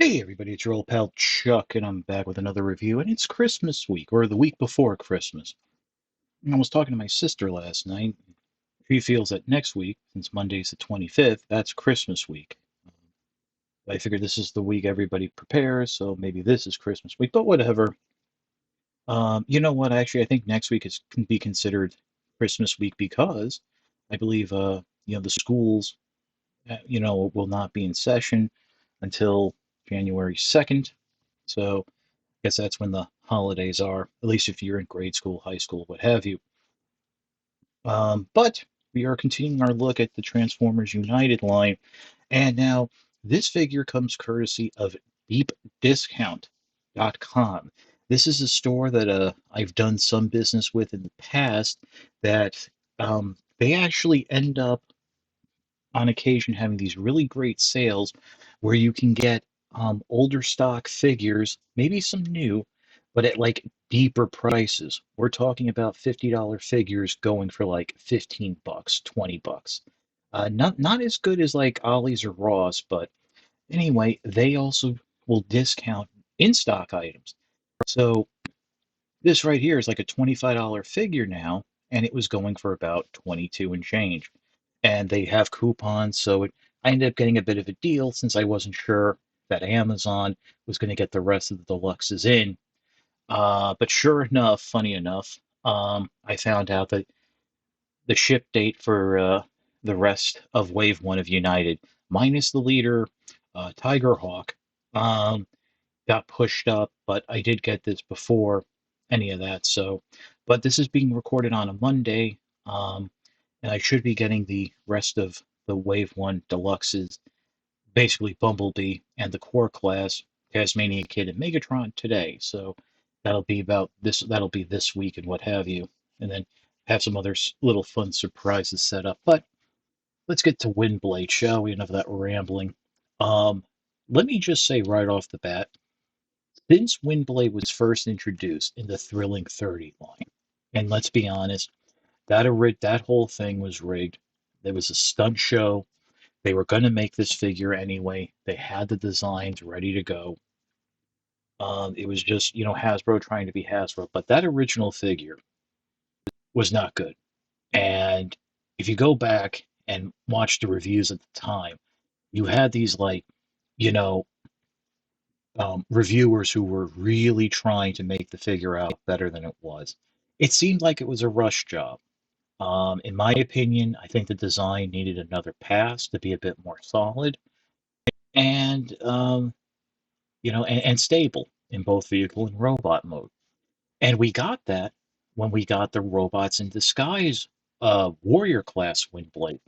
Hey everybody, it's your old pal Chuck, and I'm back with another review, and it's Christmas week, or the week before Christmas. And I was talking to my sister last night. She feels that next week, since Monday's the 25th, that's Christmas week. I figured this is the week everybody prepares, so maybe this is Christmas week, but whatever. You know what, actually, I think next week can be considered Christmas week because I believe, the schools, will not be in session until January 2nd. So guess that's when the holidays are, at least if you're in grade school, high school, what have you. But we are continuing our look at the Transformers United line, and now this figure comes courtesy of deepdiscount.com. This is a store that I've done some business with in the past that they actually end up on occasion having these really great sales where you can get older stock figures, maybe some new, but at like deeper prices. We're talking about $50 figures going for like 15 bucks, 20 bucks. Not as good as like Ollie's or Ross, but anyway, they also will discount in stock items. So this right here is like a $25 figure now, and it was going for about 22 and change. And they have coupons, so I ended up getting a bit of a deal since I wasn't sure that Amazon was going to get the rest of the deluxes in. But sure enough, funny enough, I found out that the ship date for the rest of Wave 1 of United, minus the leader, Tiger Hawk, um, got pushed up, but I did get this before any of that. So, but this is being recorded on a Monday, and I should be getting the rest of the Wave 1 Deluxes, basically Bumblebee and the Core Class, Tasmanian Kid, and Megatron today. So that'll be about this. That'll be this week and what have you, and then have some other little fun surprises set up. But let's get to Windblade, shall we? Enough of that rambling. Um, Let me just say right off the bat, since Windblade was first introduced in the Thrilling 30 line, and let's be honest, that whole thing was rigged. There was a stunt show. They were going to make this figure anyway. They had the designs ready to go. It was just, Hasbro trying to be Hasbro. But that original figure was not good. And if you go back and watch the reviews at the time, you had these like, you know, reviewers who were really trying to make the figure out better than it was. It seemed like it was a rush job. In my opinion, I think the design needed another pass to be a bit more solid and and stable in both vehicle and robot mode. And we got that when we got the robots in disguise warrior class Windblade.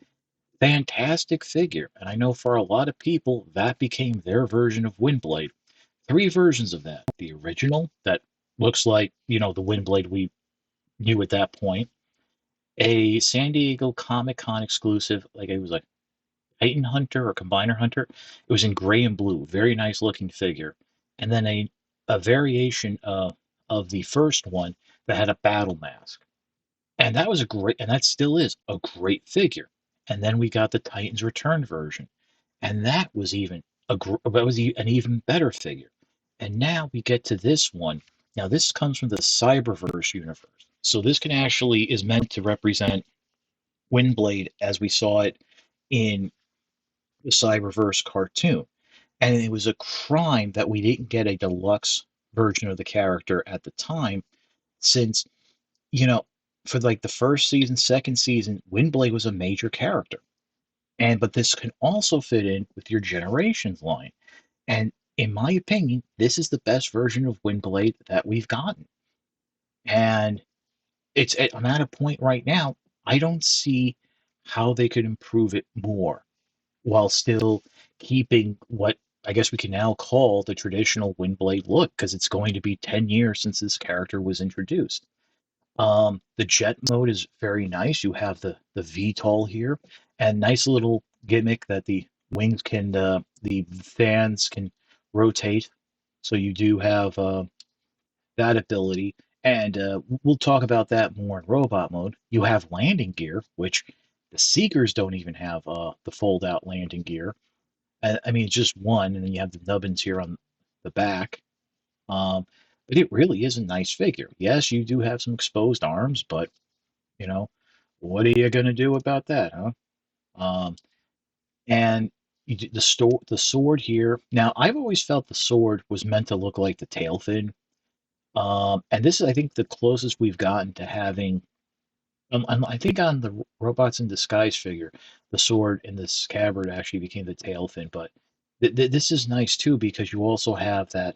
Fantastic figure, and I know for a lot of people that became their version of Windblade. Three versions of that. The original that looks like, the Windblade we knew at that point. A San Diego Comic Con exclusive, like it was like Titan Hunter or Combiner Hunter. It was in gray and blue, very nice looking figure. And then a variation of the first one that had a battle mask. And that was and that still is a great figure. And then we got the Titans Return version, and that was an even better figure. And now we get to this one. Now this comes from the Cyberverse universe, so this can actually is meant to represent Windblade as we saw it in the Cyberverse cartoon. And it was a crime that we didn't get a deluxe version of the character at the time, since you know for like the first season, second season, Windblade was a major character. But this can also fit in with your Generations line. And in my opinion, this is the best version of Windblade that we've gotten. And I'm at a point right now, I don't see how they could improve it more while still keeping what I guess we can now call the traditional Windblade look, because it's going to be 10 years since this character was introduced. The jet mode is very nice. You have the VTOL here, and nice little gimmick that the fans can rotate. So you do have that ability, and we'll talk about that more in robot mode. You have landing gear, which the Seekers don't even have the fold-out landing gear. I mean, it's just one, and then you have the nubbins here on the back. Um, but it really is a nice figure. Yes, you do have some exposed arms, but you know, what are you going to do about that, huh? Um, and the sword here. Now, I've always felt the sword was meant to look like the tail fin. And this is, I think, the closest we've gotten to having. I think on the Robots in Disguise figure, the sword and the scabbard actually became the tail fin. But this is nice too because you also have that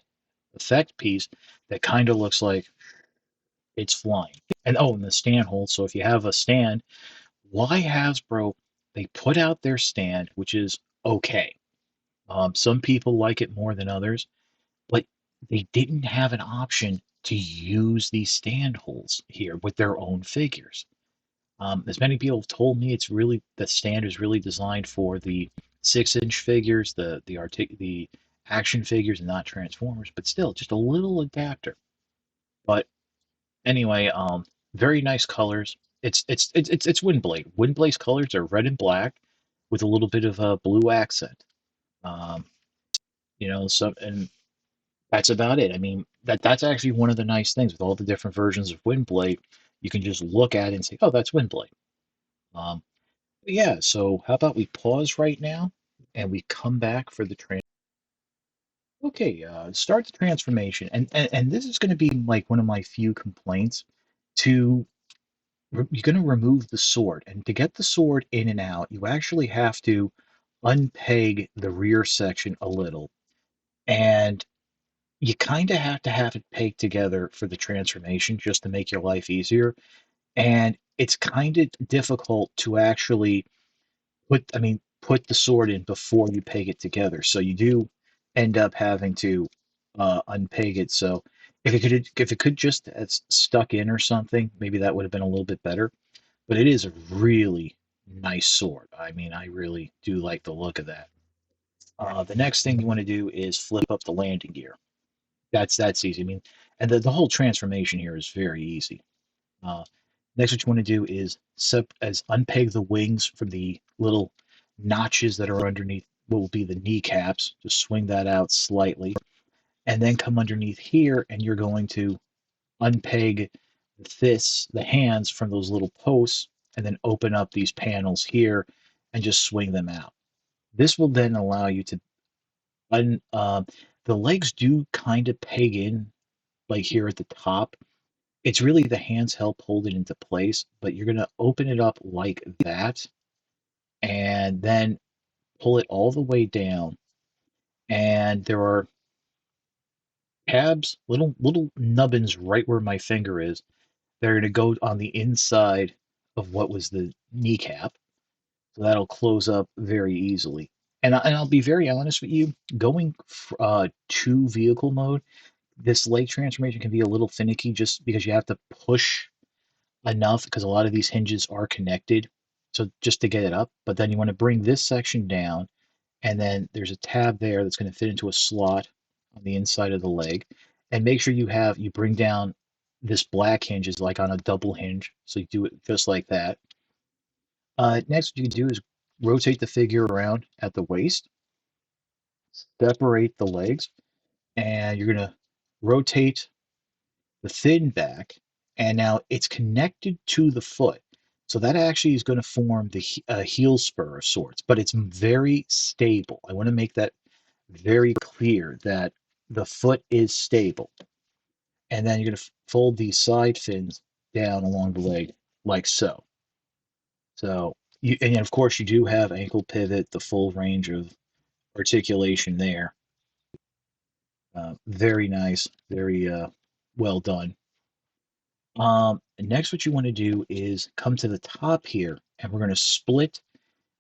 effect piece that kind of looks like it's flying. And oh, and the stand hold. So if you have a stand, why Hasbro, they put out their stand, which is okay. Some people like it more than others, but they didn't have an option to use these stand holds here with their own figures. As many people have told me, it's really the stand is really designed for the 6-inch figures, the action figures, and not Transformers. But still, just a little adapter. But anyway, very nice colors. It's Windblade. Windblade's colors are red and black with a little bit of a blue accent. Um, so and that's about it. I mean, that's actually one of the nice things with all the different versions of Windblade. You can just look at it and say, "Oh, that's Windblade." Um, yeah. So how about we pause right now and we come back for the trans. Okay, start the transformation, and this is going to be like one of my few complaints to you're going to remove the sword. And to get the sword in and out, you actually have to unpeg the rear section a little. And you kind of have it pegged together for the transformation just to make your life easier. And it's kind of difficult to actually put the sword in before you peg it together. So you do end up having to unpeg it. So if it could just stuck in or something, maybe that would have been a little bit better. But it is a really nice sword. I mean, I really do like the look of that. The next thing you want to do is flip up the landing gear. That's easy. I mean, and the whole transformation here is very easy. Uh, Next, what you want to do is unpeg the wings from the little notches that are underneath what will be the kneecaps. Just swing that out slightly, and then come underneath here, and you're going to unpeg the hands from those little posts, and then open up these panels here, and just swing them out. This will then allow you to un. The legs do kind of peg in, like here at the top. It's really the hands help hold it into place, but you're going to open it up like that and then pull it all the way down. And there are tabs, little nubbins right where my finger is. They're going to go on the inside of what was the kneecap. So that'll close up very easily. And I'll be very honest with you, going to vehicle mode, this leg transformation can be a little finicky just because you have to push enough because a lot of these hinges are connected. So just to get it up, but then you want to bring this section down, and then there's a tab there that's going to fit into a slot on the inside of the leg. And make sure you bring down this black hinge is like on a double hinge. So you do it just like that. Next, what you can do is rotate the figure around at the waist, separate the legs, and you're going to rotate the fin back, and now it's connected to the foot. So that actually is going to form the heel spur of sorts, but it's very stable. I want to make that very clear that the foot is stable. And then you're going to fold these side fins down along the leg like so. And of course you do have ankle pivot, the full range of articulation there. Very nice, very well done. Next, what you want to do is come to the top here, and we're going to split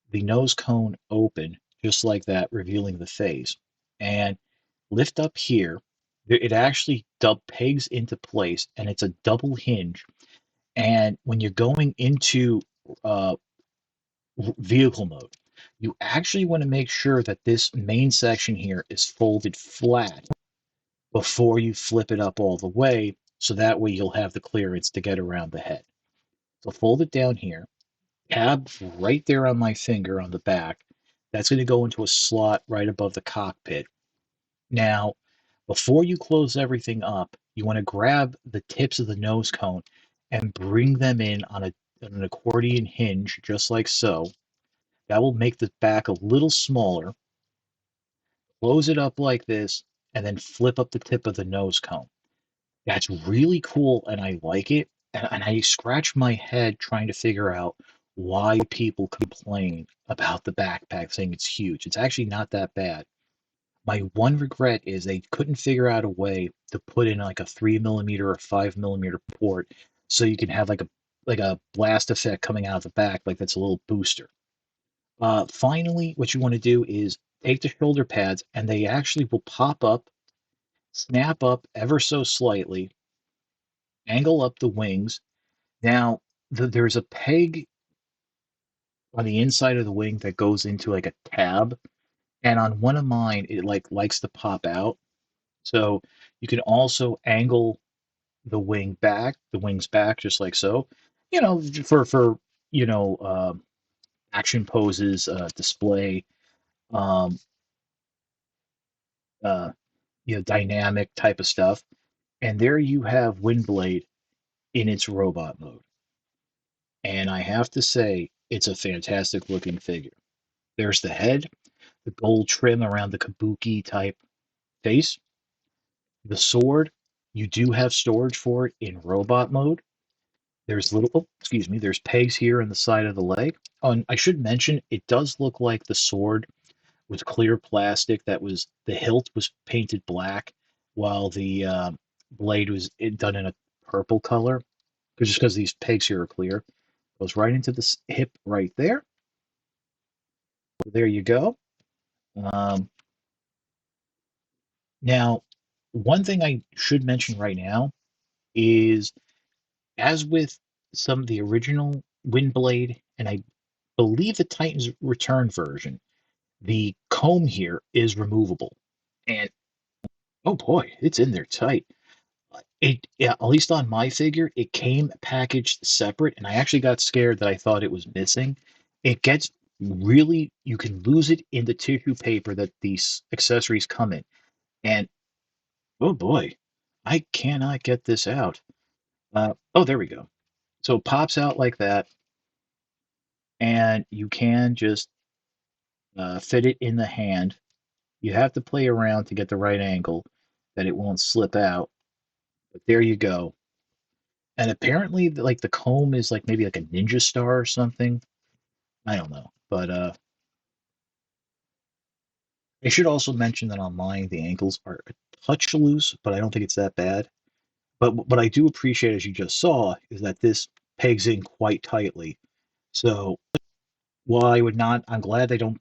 the nose cone open, just like that, revealing the face. And lift up here. It actually pegs into place, and it's a double hinge. And when you're going into uh, vehicle mode, you actually want to make sure that this main section here is folded flat before you flip it up all the way, so that way you'll have the clearance to get around the head. So fold it down here, tab right there on my finger on the back. That's going to go into a slot right above the cockpit. Now, before you close everything up, you want to grab the tips of the nose cone and bring them in on an accordion hinge, just like so. That will make the back a little smaller. Close it up like this, and then flip up the tip of the nose cone. That's really cool, and I like it. And I scratch my head trying to figure out why people complain about the backpack saying it's huge. It's actually not that bad. My one regret is they couldn't figure out a way to put in like a 3 millimeter or 5 millimeter port so you can have like a blast effect coming out of the back, like that's a little booster. Finally, what you want to do is take the shoulder pads, and they actually will pop up, snap up ever so slightly, angle up the wings. Now, there's a peg on the inside of the wing that goes into like a tab, and on one of mine, it like likes to pop out. So you can also angle the wings back, just like so. For action poses, display, um, uh, dynamic type of stuff. And there you have Windblade in its robot mode. And I have to say, it's a fantastic looking figure. There's the head, the gold trim around the kabuki type face, the sword. You do have storage for it in robot mode. There's excuse me, there's pegs here in the side of the leg. Oh, and I should mention, it does look like the sword was clear plastic. The hilt was painted black, while the blade was done in a purple color. Just because these pegs here are clear, goes right into the hip right there. There you go. Um, Now, one thing I should mention right now is, as with some of the original Windblade, and I believe the Titans Return version, the comb here is removable. And oh boy, it's in there tight. Yeah, at least on my figure, it came packaged separate, and I actually got scared that I thought it was missing. It gets really, you can lose it in the tissue paper that these accessories come in. And oh boy, I cannot get this out. Oh, there we go. So it pops out like that, and you can just fit it in the hand. You have to play around to get the right angle that it won't slip out. But there you go. And apparently, like the comb is like maybe like a ninja star or something. I don't know. But I should also mention that on mine the ankles are a touch loose, but I don't think it's that bad. But what I do appreciate, as you just saw, is that this pegs in quite tightly. So while I would not, I'm glad they don't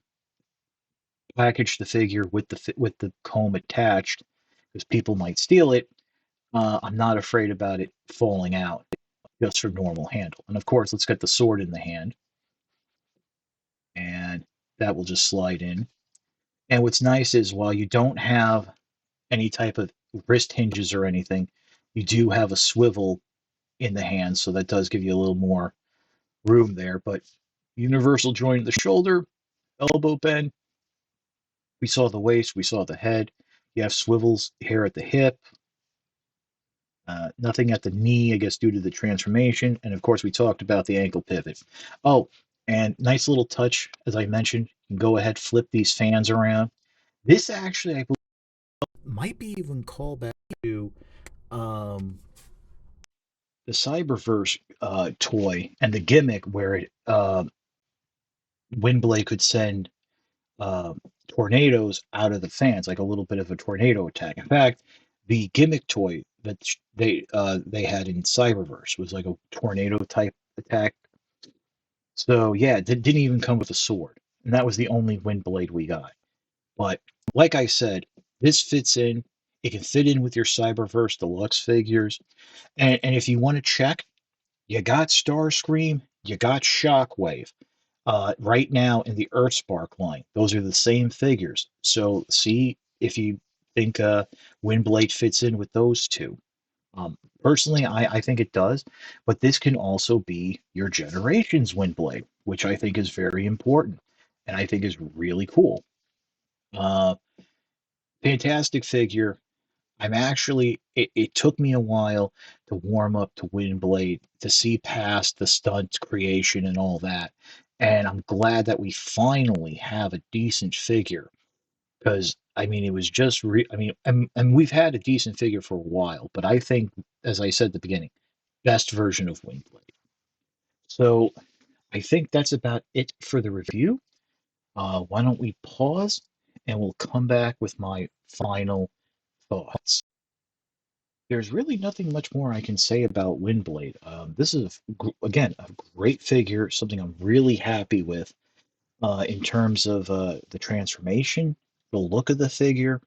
package the figure with the comb attached, because people might steal it. I'm not afraid about it falling out just for normal handle. And of course, let's get the sword in the hand, and that will just slide in. And what's nice is, while you don't have any type of wrist hinges or anything, you do have a swivel in the hand, so that does give you a little more room there. But universal joint at the shoulder, elbow bend. We saw the waist, we saw the head. You have swivels here at the hip. Nothing at the knee, I guess, due to the transformation. And of course, we talked about the ankle pivot. Oh, and nice little touch, as I mentioned, you can go ahead, flip these fans around. This actually, I believe, might be even called back to um, the Cyberverse toy and the gimmick where Windblade could send uh, tornadoes out of the fans, like a little bit of a tornado attack. In fact, the gimmick toy that they had in Cyberverse was like a tornado type attack. So yeah, it didn't even come with a sword, and that was the only wind blade we got. But like I said, this fits in. It can fit in with your Cyberverse Deluxe figures, and if you want to check, you got Starscream, you got Shockwave. Right now in the Earthspark line. Those are the same figures. So see if you think Windblade fits in with those two. Personally, I think it does, but this can also be your Generations Windblade, which I think is very important. and I think is really cool. Uh, Fantastic figure. It took me a while to warm up to Windblade, to see past the stunt creation and all that. And I'm glad that we finally have a decent figure because I mean it was just I mean and we've had a decent figure for a while, but I think as I said at the beginning, best version of Windblade. So I think that's about it for the review. Why don't we pause and we'll come back with my final thoughts. There's really nothing much more I can say about Windblade. This is, again, a great figure, something I'm really happy with in terms of the transformation, the look of the figure,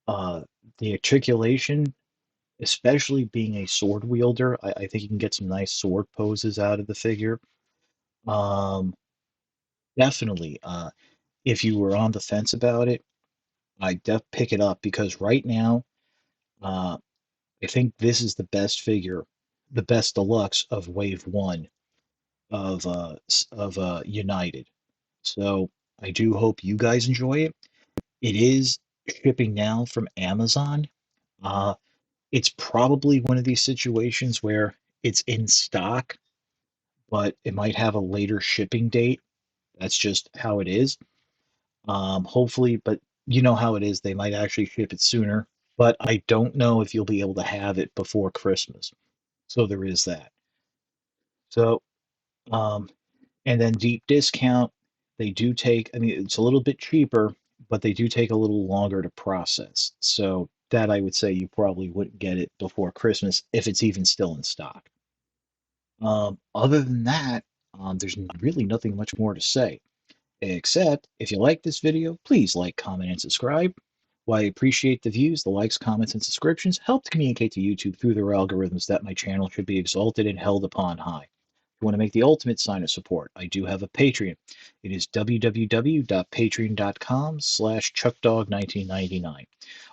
uh, the articulation, especially being a sword wielder. I think you can get some nice sword poses out of the figure. Um, Definitely, if you were on the fence about it, I def pick it up because right now, uh, I think this is the best figure, the best deluxe of Wave One of United. So I do hope you guys enjoy it. It is shipping now from Amazon. Uh, it's probably one of these situations where it's in stock, but it might have a later shipping date. That's just how it is. Hopefully, but you know how it is. They might actually ship it sooner, but I don't know if you'll be able to have it before Christmas. So there is that. So, um, and then deep discount, they do take, I mean, it's a little bit cheaper, but they do take a little longer to process. So that I would say you probably wouldn't get it before Christmas if it's even still in stock. Other than that, there's really nothing much more to say. Except, if you like this video, please like, comment, and subscribe. While I appreciate the views, the likes, comments, and subscriptions help to communicate to YouTube through their algorithms that my channel should be exalted and held upon high. If you want to make the ultimate sign of support, I do have a Patreon. It is www.patreon.com/chuckdog1999.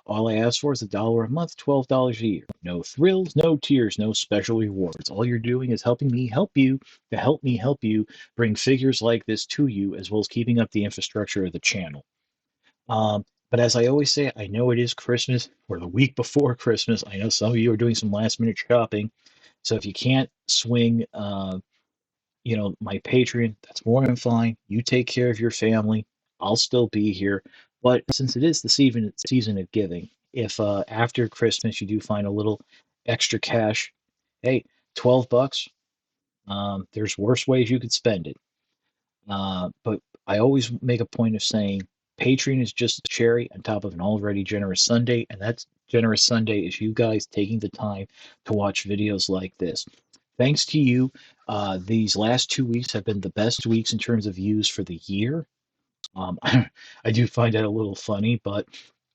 All I ask for is $1 a month, $12 a year. No thrills, no tears, no special rewards. All you're doing is helping me help you to help me help you bring figures like this to you, as well as keeping up the infrastructure of the channel. But as I always say, I know it is Christmas or the week before Christmas. I know some of you are doing some last minute shopping. So if you can't swing, my Patreon, that's more than fine. You take care of your family. I'll still be here. But since it is the season of giving, if after Christmas you do find a little extra cash, hey, $12. There's worse ways you could spend it. But I always make a point of saying Patreon is just a cherry on top of an already generous Sunday, and that generous Sunday is you guys taking the time to watch videos like this. Thanks to you, these last 2 weeks have been the best weeks in terms of views for the year. I do find that a little funny, but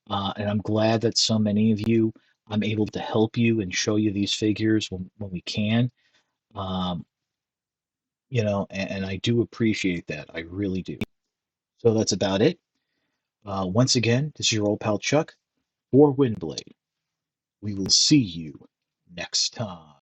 and I'm glad that so many of you, I'm able to help you and show you these figures when we can. Um, and I do appreciate that. I really do. So that's about it. Once again, this is your old pal Chuck for Windblade. We will see you next time.